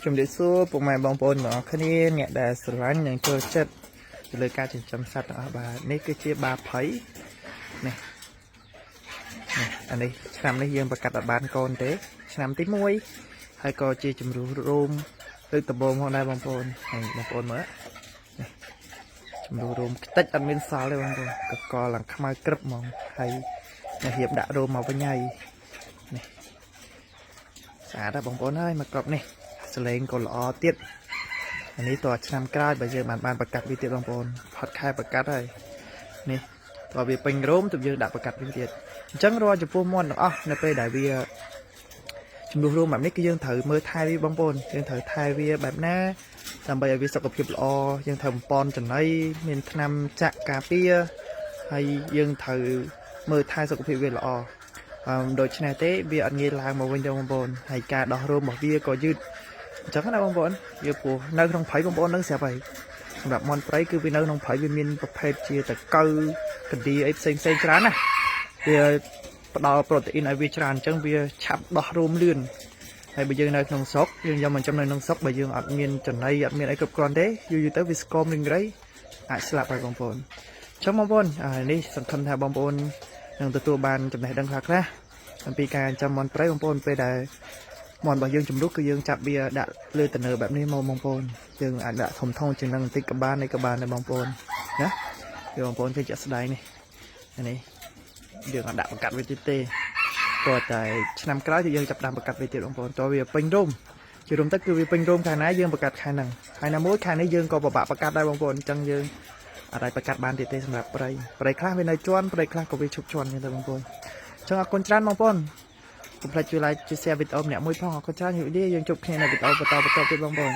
ជំរាបសួរពុកម៉ែបងប្អូនទាំងអស់គ្នាអ្នកដែលស្រឡាញ់និងចូលចិត្តទៅលើការចិញ្ចឹមសត្វទាំងអស់បាទនេះគឺជាបាភ័យនេះអានេះឆ្នាំនេះយើងប្រកាសអត់បានកូនទេឆ្នាំទី1ហើយក៏ជាជំរុះរោមលើកដំបូងផងដែរបងប្អូនហើយបងប្អូនមើលនេះជំរុះរោមខ្ទេចអត់មានសល់ទេបងប្អូនកកឡើងខ្មៅក្រឹបហ្មងហើយអ្នករៀបដាក់រោមមកវិញហើយនេះស្អាតណាស់បងប្អូនហើយមកក្របនេះសលេងក៏ល្អទៀតអានេះតើឆ្នាំក្រោយបើយើងបានប្រកាសវាទៀតបងប្អូនផត់ខែប្រកាសហើយនេះតើវាពេញរោមទើបយើងដាក់ប្រកាសវាទៀតអញ្ចឹងរាល់ចំពោះមាន់ទាំងអស់នៅពេលដែលវាជំនួសរោមបែបនេះគឺយើងត្រូវមើលថែវាបងប្អូនយើងត្រូវថែវាបែបណាដើម្បីឲ្យវាសុខភាពល្អយើងត្រូវបំពន់ចំណីមានថ្នាំចាក់ការពារហើយយើងត្រូវមើលថែសុខភាពវាល្អដូច្នេះទេវាអត់ងាយឡើងមកវិញទេបងប្អូនហើយការដោះរោមរបស់វាក៏យឺតអញ្ចឹងណាបងប្អូនវាព្រោះនៅក្នុងព្រៃបងប្អូននឹងស្រាប់ហើយសម្រាប់មាន់ព្រៃគឺវានៅក្នុងព្រៃវាមានប្រភេទជាតកៅកណ្ដៀអីផ្សេងច្រើនណាវាផ្ដល់ប្រូតេអ៊ីនឲ្យវាច្រើនអញ្ចឹងវាឆាប់ដោះរោមលឿនហើយបើយើងនៅក្នុងស្រុកយើងយកមកចំនៅក្នុងស្រុកបើយើងអត់មានចំណីអត់មានអីគ្រប់គ្រាន់ទេយូរទៅវាស្គមរីងរៃអាចស្លាប់ហើយបងប្អូនអញ្ចឹងបងប្អូននេះសង្ឃឹមថាបងប្អូននឹងទទួលបានចំណេះដឹងខ្លះអំពីការចិញ្ចឹមមាន់ព្រៃបងប្អូនពេលដែលមាន់របស់យើងជំរុះគឺយើងចាប់វាដាក់លើតនើបែបនេះមកបងប្អូនយើងអាចដាក់ធំជាងនឹងបន្តិចក៏បាននេះក៏បានដែរបងប្អូនណាគឺបងប្អូនឃើញជាក់ស្ដែងនេះនេះយើងអាចដាក់ប្រកាត់វាទៀតទេព្រោះតែឆ្នាំក្រោយគឺយើងចាប់ដាក់ប្រកាត់វាទៀតបងប្អូនតើវាពេញរោមជារួមទៅគឺវាពេញរោមខែណាយើងប្រកាត់ខែហ្នឹងហើយណាមួយខែនេះយើងក៏ពិបាកប្រកាត់ដែរបងប្អូនអញ្ចឹងយើងអាចប្រកាត់បានទៀតទេសម្រាប់ព្រៃខ្លះវានៅជាន់ព្រៃខ្លះក៏វាឈប់ជាន់ចឹងទៅបងប្អូនអញ្ចឹងអរគុណច្រើនបងប្អូនកុំភ្លេចជួយ like ជួយ share វីដេអូម្នាក់មួយផងអរគុណច្រើនយូរនេះយើងជួបគ្នានៅវីដេអូបន្តទៀតបងប្អូន